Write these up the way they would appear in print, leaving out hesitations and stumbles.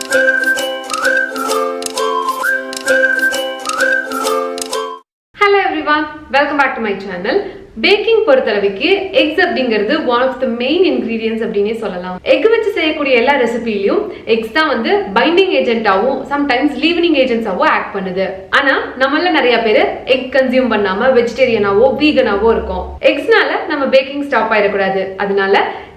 Hello everyone, welcome back to my channel. Baking பொறுத்தளவுக்கு eggs அப்படிங்கிறது one of the main ingredients அப்படினே சொல்லலாம். egg வச்சு செய்யக்கூடிய எல்லா ரெசிபிலயும் eggs தான் வந்து பைண்டிங் ஏஜென்ட்டாவும் sometimes லீவனிங் ஏஜென்ட்ஸாவும் ஆக்ட் பண்ணுது. ஆனா நம்மள நிறைய பேர் egg கன்சியூம் பண்ணாம வெஜிடேரியனாவோ வீகனாவோ இருக்கும். eggsனால நம்ம பேக்கிங் ஸ்டாப் ஆயிட கூடாது. அதனால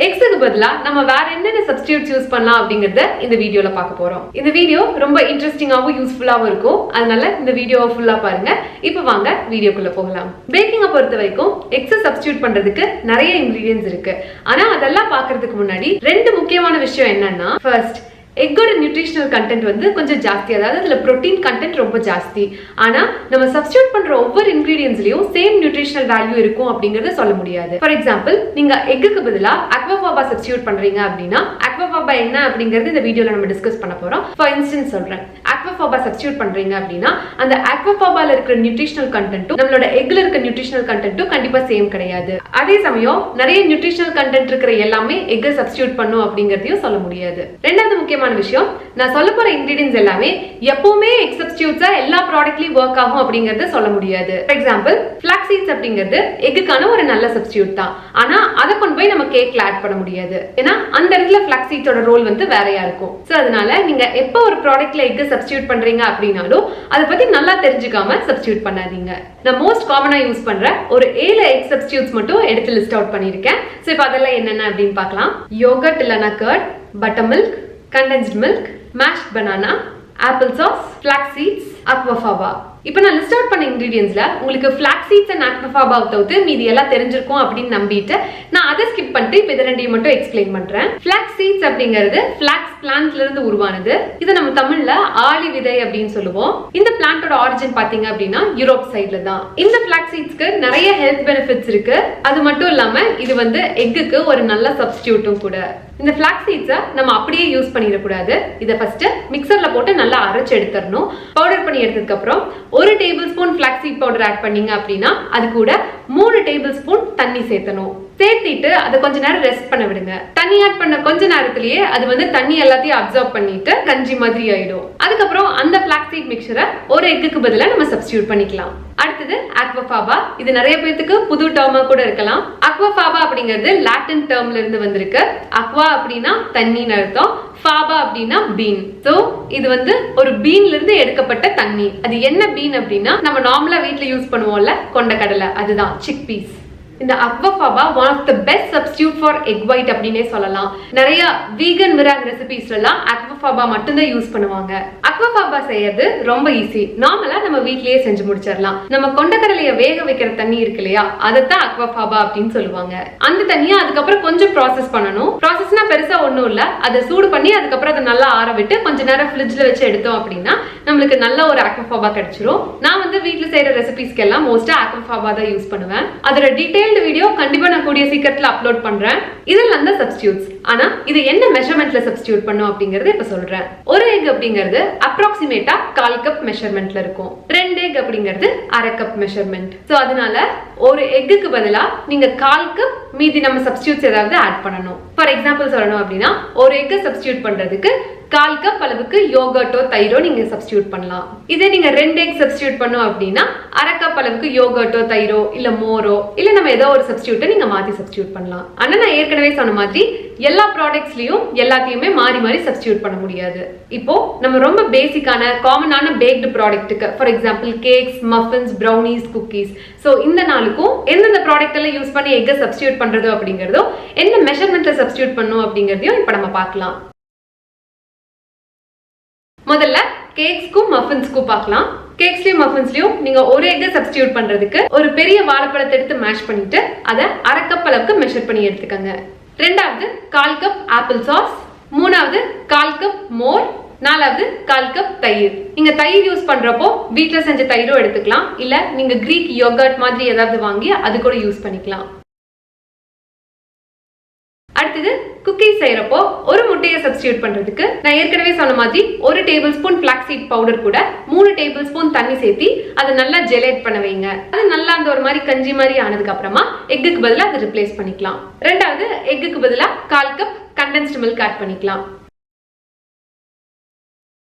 eggsக்கு பதிலா நம்ம வேற என்னென்ன சப்ஸ்டிட்யூட்ஸ் யூஸ் பண்ணலாம் அப்படிங்கறத இந்த வீடியோல பார்க்க போறோம். இந்த வீடியோ ரொம்ப இன்ட்ரஸ்டிங்காவும் யூஸ்ஃபுல்லாவும் இருக்கும். அதனால இந்த வீடியோவை ஃபுல்லா பாருங்க. இப்போ வாங்க வீடியோக்குள்ள போகலாம். பேக்கிங்க பொறுத்தவரைக்கும் eggs சப்ஸ்டிட்யூட் பண்றதுக்கு நிறைய ingredients இருக்கு. ஆனா அதெல்லாம் பார்க்கிறதுக்கு முன்னாடி ரெண்டு முக்கியமான விஷயம் என்னன்னா, ஃபர்ஸ்ட் எக்கோட நியூட்ரிஷனல் கண்டென்ட் வந்து கொஞ்சம் ஜாஸ்தி, அதாவது அதுல புரோட்டீன் கண்டென்ட் ரொம்ப ஜாஸ்தி. ஆனா நம்ம சப்ஸ்டிட்யூட் பண்ற ஒவ்வொரு இன்கிரீடியன்ட்ஸ்லயும் சேம் நியூட்ரிஷனல் வேல்யூ இருக்கும் அப்படிங்கறத சொல்ல முடியாது. ஃபார் எக்ஸாம்பிள், நீங்க எக்குக்கு பதிலா aquafaba சப்ஸ்டிட்யூட் பண்றீங்க அப்படின்னா aquafaba என்ன அப்படிங்கறது இந்த வீடியோல நம்ம டிஸ்கஸ் பண்ண போறோம். ஃபார் இன்ஸ்டன்ஸ் சொல்றேன், aquafaba சப்ஸ்டிட்யூட் பண்றீங்க அப்படின்னா அந்த aquafabaல இருக்கிற நியூட்ரிஷனல் கண்டென்ட்டும் நம்மளோட எக்ல இருக்க நியூட்ரிஷனல் கண்டென்ட்டும் கண்டிப்பா சேம் கிடையாது. அதே சமயம் நிறைய நியூட்ரிஷனல் கண்டென்ட் இருக்கிற எல்லாமே எக்க சப்ஸ்டிட்யூட் பண்ணும் அப்படிங்கறதையும் சொல்ல முடியாது. ரெண்டாவது முக்கியமான விஷயம், நான் சொல்ல போற இன்கிரிடியன்ட்ஸ் எல்லாமே எப்பவுமே எக் சப்ஸ்டிட்யூட்ஸா எல்லா ப்ராடக்ட்லயும் வொர்க் ஆகும் அப்படிங்கறத சொல்ல முடியாது. ஃபார் எக்ஸாம்பிள், flax seeds அப்படிங்கிறது எக்குக்கான ஒரு நல்ல சப்ஸ்டிட்யூட் தான். ஆனா அதை கொண்டு போய் நம்ம கேக்ல ஆட் பண்ண முடியாது. ஏன்னா அந்த இடத்துல flax seeds ஓட ரோல் வந்து வேறையா இருக்கும். சோ அதனால நீங்க எப்ப ஒரு ப்ராடக்ட்ல எக் சப்ஸ்டிட்யூட் பண்றீங்க அப்படினாலும் அதை பத்தி நல்லா தெரிஞ்சுக்காம சப்ஸ்டிட்யூட் பண்ணாதீங்க. நான் மோஸ்ட் காமனா யூஸ் பண்ற ஒரு 7 எக் சப்ஸ்டிட்யூட்ஸ் மட்டும் எடுத்து லிஸ்ட் அவுட் பண்ணிருக்கேன். சோ இப்போ அதெல்லாம் என்னென்ன அப்படின்னு பார்க்கலாம். யோகர்ட் இல்லனா curd, buttermilk, condensed milk, mashed banana, apple sauce, flax seeds, aquafaba. இப்போ நான் லிஸ்ட் அவுட் பண்ண இன்கிரிடியன்ட்ஸ்ல உங்களுக்கு flax seeds and aquafaba தவிர்த்து மீதி எல்லாம் தெரிஞ்சிருக்கும் அப்படின்னு நம்பிட்டு நான் அதை ஸ்கிப் பண்ணிட்டு இப்போ இது ரெண்டையும் மட்டும் எக்ஸ்பிளைன் பண்றேன். flax seeds அப்படிங்கிறது flax பிளான்ட்ல இருந்து உருவானது. இது நம்ம தமிழ்ல ஆளி விதை அப்படின்னு சொல்லுவோம். இந்த பிளான்ட்டோட ஆரிஜின் பாத்தீங்க அப்படின்னா யூரோப் சைடுல தான். இந்த flax seedsக்கு நிறைய ஹெல்த் பெனிஃபிட்ஸ் இருக்கு. அது மட்டும் இல்லாம இது வந்து எக்குக்கு ஒரு நல்ல சப்ஸ்டிட்யூட்டும் கூட. இந்த flax seeds நம்ம அப்படியே யூஸ் பண்ணிட கூடாது. இத ஃபர்ஸ்ட் மிக்ஸர்ல போட்டு நல்லா அரைச்சு எடுத்துறணும். பவுடர் பண்ணி எடுத்ததுக்கு அப்புறம் 1 tablespoon flax seed powder add பண்ணீங்க அப்படின்னா அது கூட 3 டேபிள்ஸ்பூன் தண்ணி சேர்த்தணும். சேர்த்திட்டு அதை கொஞ்ச நேரம் ரெஸ்ட் பண்ண விடுங்க. தண்ணி ஆட் பண்ண கொஞ்ச நேரத்திலேயே அது வந்து தண்ணி எல்லாத்தையும் அப்சர்வ் பண்ணிட்டு கஞ்சி மாதிரி ஆயிடும். அதுக்கப்புறம் அந்த flax seed மிக்சரை ஒரு எக்குக்கு பதிலா நம்ம சப்ஸ்டிட்யூட் பண்ணிக்கலாம். அடுத்தது aquafaba. இது நிறைய பேருக்கு புது டேர்மா கூட இருக்கலாம். aquafaba அப்படிங்கிறது லாட்டின் டேர்ம்ல இருந்து வந்திருக்கு. aqua அப்படின்னா தண்ணின்னு அர்த்தம், faba அப்படின்னா பீன். சோ இது வந்து ஒரு பீன்ல இருந்து எடுக்கப்பட்ட தண்ணி. அது என்ன பீன் அப்படின்னா நம்ம நார்மலா வீட்ல யூஸ் பண்ணுவோம்ல கொண்டக்கடலை, அதுதான் chickpeas. இந்த aquafaba one of the best substitute for egg white அப்படினே சொல்லலாம். நிறைய vegan meringue recipesல எல்லாம் aquafaba மட்டும் தான் யூஸ் பண்ணுவாங்க. aquafaba செய்யறது ரொம்ப ஈஸி. நார்மலா நம்ம வீட்லயே செஞ்சு முடிச்சிரலாம். நம்ம கொண்டக்கடலையை வேக வைக்கிற தண்ணி இருக்கு இல்லையா, அதத்தான் aquafaba அப்படின்னு சொல்லுவாங்க. அந்த தண்ணியை அதுக்கப்புறம் கொஞ்சம் ப்ராசஸ் பண்ணணும். ப்ராசஸ்னா பெருசா ஒண்ணும் இல்ல, அதை சூடு பண்ணி அதுக்கப்புறம் அதை நல்லா ஆற விட்டு கொஞ்ச நேரம் ஃப்ரிட்ஜ்ல வச்சு எடுத்தோம் அப்படின்னா நம்மளுக்கு நல்ல ஒரு aquafaba கிடைச்சிரும். நான் வந்து வீட்ல செய்யற ரெசிபிஸ்க்கு எல்லாம் மோஸ்டா aquafaba தான் யூஸ் பண்ணுவேன். அதோட டீடைல் வீடியோ கண்டிப்பா நான் கூடிய சீக்கிரத்துல அப்லோட் பண்றேன். இதெல்லாம் தான் சப்ஸ்டிட்யூட்ஸ். ஆனா இது என்ன மெஷர்மென்ட்ல சப்ஸ்டிட்யூட் பண்ணும் அப்படிங்கறது இப்ப சொல்றேன். ஒரு எக் அப்படிங்கிறது அப்ராக்சிமேட்டா 1/4 கப் மெஷர்மென்ட்ல இருக்கும். 2 எக் அப்படிங்கிறது 1/2 கப் மெஷர்மென்ட். சோ அதனால ஒரு எக்குக்கு பதிலா நீங்க 1/4 கப் மீதி நம்ம சப்ஸ்டிட்யூட்ஸ் ஏதாவது ஆட் பண்ணணும். ஃபார் எக்ஸாம்பிள் சொல்லணும் அப்படின்னா ஒரு எக் சப்ஸ்டிட்யூட் பண்றதுக்கு 1/4 கப் அளவுக்கு யோகர்ட்டோ தயிரோ நீங்க சப்ஸ்டிட்யூட் பண்ணலாம். இதே நீங்க 2 எக் சப்ஸ்டிட்யூட் பண்ணோம் அப்படின்னா 1/2 கப் அளவுக்கு யோகர்ட்டோ தயிரோ இல்ல மோரோ இல்ல நம்ம ஏதோ ஒரு சப்ஸ்டிட்யூட்டை நீங்க மாத்தி சப்ஸ்டிட்யூட் பண்ணலாம். ஆனா நான் ஏற்கனவே சொன்ன மாதிரி எல்லா ப்ராடக்ட்ஸ்லயும் எல்லாத்தையுமே மாறி மாறி சப்ஸ்டிட்யூட் பண்ண முடியாது. இப்போ நம்ம ரொம்ப பேசிக்கான காமனான பேக்டு ப்ராடக்ட்டுக்கு, for example cakes, muffins, brownies, cookies, so இந்த நாளுக்கும் எந்தெந்த ப்ராடக்ட் எல்லாம் யூஸ் பண்ணி எக்கை சப்ஸ்டிட்யூட் பண்றதோ அப்படிங்கறதோ என்ன மெஷர்மெண்ட்ல சப்ஸ்டிட்யூட் பண்ணும் அப்படிங்கறதையும் இப்ப நம்ம பார்க்கலாம். முதல்ல கேக்ஸ்க்கும் மஃபின்ஸ்க்கும் பார்க்கலாம். கேக்ஸ்லயும் மஃபின்ஸ்லயும் நீங்க ஒரு எக் சப்ஸ்டிட்யூட் பண்றதுக்கு ஒரு பெரிய வாழைப்பழத்தை எடுத்து மேஷ் பண்ணிட்டு அதை 1/2 கப் அளவுக்கு மெஷர் பண்ணி எடுத்துக்கங்க. ரெண்டாவது 1/4 கப் ஆப்பிள் சாஸ், மூணாவது 1/4 கப் மோர், நாலாவது 1/4 கப் தயிர். நீங்க தயிர் யூஸ் பண்றப்போ வீட்ல செஞ்ச தயிரும் எடுத்துக்கலாம், இல்ல நீங்க கிரீக் யோகர்ட் மாதிரி ஏதாவது வாங்கி அது கூட யூஸ் பண்ணிக்கலாம். அடுத்தது குக்கீஸ் செய்யறப்போ ஒரு முட்டையை சப்ஸ்டிட்யூட் பண்றதுக்கு நான் ஏற்கனவே சொன்ன மாதிரி 1 டேபிள்ஸ்பூன் flax seed பவுடர் கூட 3 டேபிள்ஸ்பூன் தண்ணி சேர்த்து அதை நல்லா ஜெலேட் பண்ண வைங்க. அது நல்லா அந்த ஒரு மாதிரி கஞ்சி மாதிரி ஆனதுக்கு அப்புறமா எக்குக்கு பதிலா அதை ரிப்ளேஸ் பண்ணிக்கலாம். ரெண்டாவது எக்குக்கு பதிலா 1/4 கப் கண்டென்ஸ்டு மில்க் ஆட் பண்ணிக்கலாம்.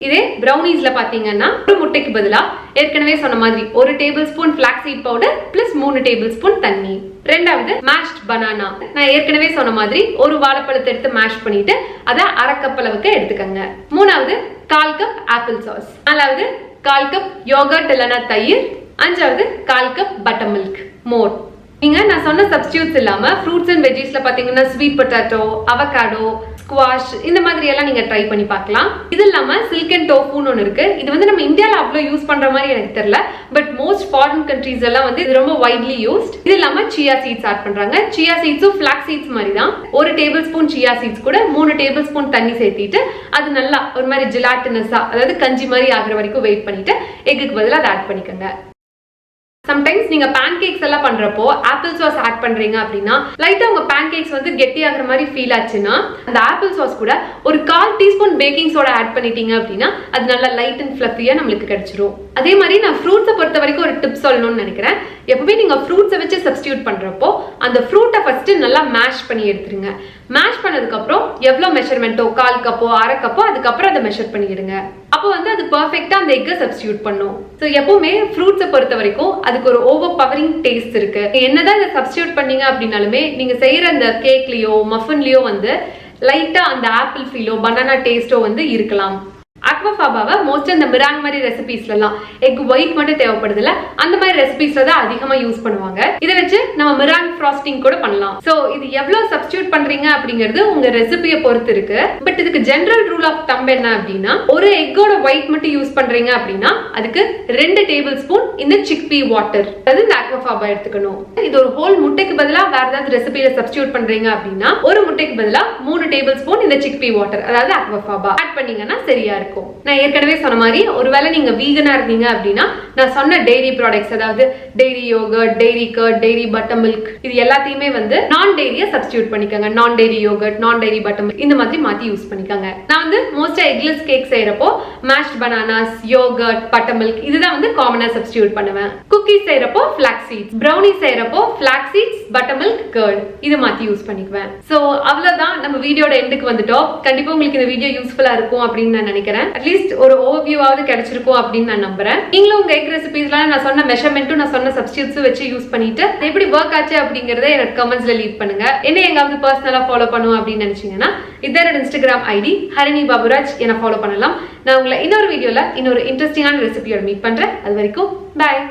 இதே browniesல பாத்தீங்கன்னா ஒரு முட்டைக்கு பதிலா ஏற்கனவே சொன்ன மாதிரி 1 tablespoon flax seed powder plus 3 tablespoon தண்ணி. ரெண்டாவது mashed banana. நான் ஏற்கனவே சொன்ன மாதிரி ஒரு வாழைப்பழத்தை எடுத்து மேஷ் பண்ணிட்டு அதை 1/2 கப் அளவுக்கு எடுத்துக்கங்க. மூணாவது 1/4 கப் ஆப்பிள் சாஸ். நாலாவது 1/4 கப் யோகர்ட் இல்லனா தயிர். அஞ்சாவது 1/4 கப் பட்டர் மில்க். மோர். நீங்க நான் சொன்ன சப்ஸ்டிட்யூட்ஸ் இல்லாம ஃப்ரூட்ஸ் அண்ட் வெஜிஸ்ல பாத்தீங்கன்னா ஸ்வீட் பொட்டாட்டோ, அவகாடோ, ஸ்குவாஷ் இந்த மாதிரி எல்லாம் நீங்க ட்ரை பண்ணி பார்க்கலாம். இது இல்லாம சில்க் அண்ட் டோஃபுன்னு ஒன்னு இருக்கு. இது வந்து நம்ம இந்தியால அவ்வளவு யூஸ் பண்ற மாதிரி எனக்கு தெரியல. பட் மோஸ்ட் ஃபாரின் கண்ட்ரீஸ் எல்லாம் வந்து இது ரொம்ப வைட்லி யூஸ்ட். இது இல்லாம சியா சீட்ஸ் ஆட் பண்றாங்க. சியா சீட்ஸும் ஃபிளாக்ஸ் சீட்ஸ் மாதிரி தான். 1 டேபிள்ஸ்பூன் சியா சீட்ஸ் கூட 3 டேபிள்ஸ்பூன் தண்ணி சேர்த்திட்டு அது நல்லா ஒரு மாதிரி ஜெலாட்டினஸா அதாவது கஞ்சி மாதிரி ஆகுற வரைக்கும் வெயிட் பண்ணிட்டு எக்குக்கு பதிலா அதை ஆட் பண்ணிக்கோங்க. சம்டைம்ஸ் நீங்க பேன்கேக்ஸ் எல்லாம் பண்றப்போ ஆப்பிள் சாஸ் ஆட் பண்றீங்க அப்படின்னா லைட்டா உங்க பேன்கேக்ஸ் வந்து கெட்டி ஆகுற மாதிரி ஃபீல் ஆச்சுன்னா அந்த ஆப்பிள் சாஸ் கூட ஒரு 1/4 டீஸ்பூன் பேக்கிங் சோடா ஆட் பண்ணிட்டீங்க அப்படின்னா அது நல்லா லைட் அண்ட் ஃப்ளஃபியா நம்மளுக்கு கிடைச்சிரும். அதே மாதிரி நான் ஃப்ரூட்ஸை பொறுத்த வரைக்கும் ஒரு டிப் சொல்லணும்னு நினைக்கிறேன். எப்பவுமே நீங்க ஃப்ரூட்ஸை வச்சு சப்ஸ்டியூட் பண்றப்போ அந்த ஃப்ரூட்டை ஃபர்ஸ்ட் நல்லா மேஷ் பண்ணி எடுத்துருங்க. மேஷ் பண்ணதுக்கு அப்புறம் எவ்வளவு மெஷர்மெண்ட்டோ 1/4 கப்போ 1/2 கப்போ அதுக்கப்புறம் அதை மெஷர் பண்ணிடுங்க. அப்போ வந்து அது பெர்ஃபெக்ட்டா அந்த எக்கை சப்ஸ்டியூட் பண்ணும். ஸோ எப்பவுமே ஃப்ரூட்ஸை பொறுத்த வரைக்கும் அதுக்கு ஒரு ஓவர் பவரிங் டேஸ்ட் இருக்கு. என்னதான் இதை சப்ஸ்டியூட் பண்ணீங்க அப்படின்னாலுமே நீங்க செய்யற அந்த கேக்லயோ மஃபன்லயோ வந்து லைட்டா அந்த ஆப்பிள் ஃபீலோ பனானா டேஸ்டோ வந்து இருக்கலாம். aquafabaவை மோஸ்ட் இந்த மிராங் மாதிரி ரெசிபீஸ்ல எல்லாம் எக் ஒயிட் மட்டும் தேவைப்படுதுல அந்த மாதிரி ரெசிபீஸ்ல தான் அதிகமா யூஸ் பண்ணுவாங்க. இதை வச்சு நம்ம மிராங் ஃப்ராஸ்டிங் கூட பண்ணலாம். சோ இது எவ்வளவு சப்ஸ்டியூட் பண்றீங்க அப்படிங்கிறது உங்க ரெசிபியை பொறுத்து இருக்கு. பட் இதுக்கு ஜெனரல் ரூல் ஆஃப் தம்ப் என்ன அப்படின்னா ஒரு எக்கோட ஒயிட் மட்டும் யூஸ் பண்றீங்க அப்படின்னா அதுக்கு 2 டேபிள்ஸ்பூன் இந்த chickpea வாட்டர் அதாவது இந்த aquafaba எடுத்துக்கணும். இது ஒரு ஹோல் முட்டைக்கு பதிலா வேற ஏதாவது ரெசிபியில சப்ஸ்டியூட் பண்றீங்க அப்படின்னா ஒரு முட்டைக்கு பதிலா 3 டேபிள்ஸ்பூன் இந்த chickpea வாட்டர் அதாவது aquafaba ஆட் பண்ணீங்கன்னா சரியா இருக்கும். நான் ஏற்கனவே சொன்ன மாதிரி ஒருவேளை நீங்க வீகனா இருக்கீங்க அப்படின்னா நான் சொன்ன டெய்ரி ப்ராடக்ட்ஸ் அதாவது dairy yogurt, dairy curd, dairy buttermilk இது எல்லாத்தையுமே வந்து நான் டெய்ரியா சப்ஸ்டியூட் பண்ணிக்கோங்க. Non dairy yogurt, non dairy buttermilk இந்த மாதிரி மாத்தி யூஸ் பண்ணிக்கோங்க. நான் வந்து மோஸ்டா எக்லெஸ் கேக் செய்யறப்போ mashed bananas, yogurt, buttermilk இதுதான் வந்து காமனா சப்ஸ்டியூட் பண்ணுவேன். குக்கீஸ் செய்யறப்போ ஃபிளாக்ஸ் சீட்ஸ், brownies செய்யறப்போ flax seeds, buttermilk, curd இது மாத்தி யூஸ் பண்ணிக்குவேன். சோ அவ்வளவுதான் நம்ம வீடியோட எண்டுக்கு வந்துட்டோம். கண்டிப்பா உங்களுக்கு இந்த வீடியோ யூஸ்ஃபுல்லா இருக்கும் அப்படின்னு நான் நினைக்கிறேன். அட்லீஸ்ட் ஒரு ஓவர்வியூவாவது கிடைச்சிருக்கும் அப்படின்னு நான் நம்புறேன். நீங்களும் உங்க எக் ரெசிபீஸ்லாம் நான் சொன்ன மெஷர்மெண்ட்டும் நான் சொன்ன சப்ஸ்டிட்யூட்ஸ் வச்சு யூஸ் பண்ணிட்டு எப்படி ஒர்க் ஆச்சு அப்படிங்கறத எனக்கு கமெண்ட்ஸ்ல லீவ் பண்ணுங்க. என்ன எங்காவது பர்சனலா ஃபாலோ பண்ணும் அப்படின்னு நினைச்சீங்கன்னா இதோட இன்ஸ்டாகிராம் ஐடி ஹரிணி பாபுராஜ் என்ன ஃபாலோ பண்ணலாம். நான் உங்களை இன்னொரு வீடியோல இன்னொரு இன்ட்ரெஸ்டிங்கான ரெசிபியோட மீட் பண்றேன். அது வரைக்கும் பாய்.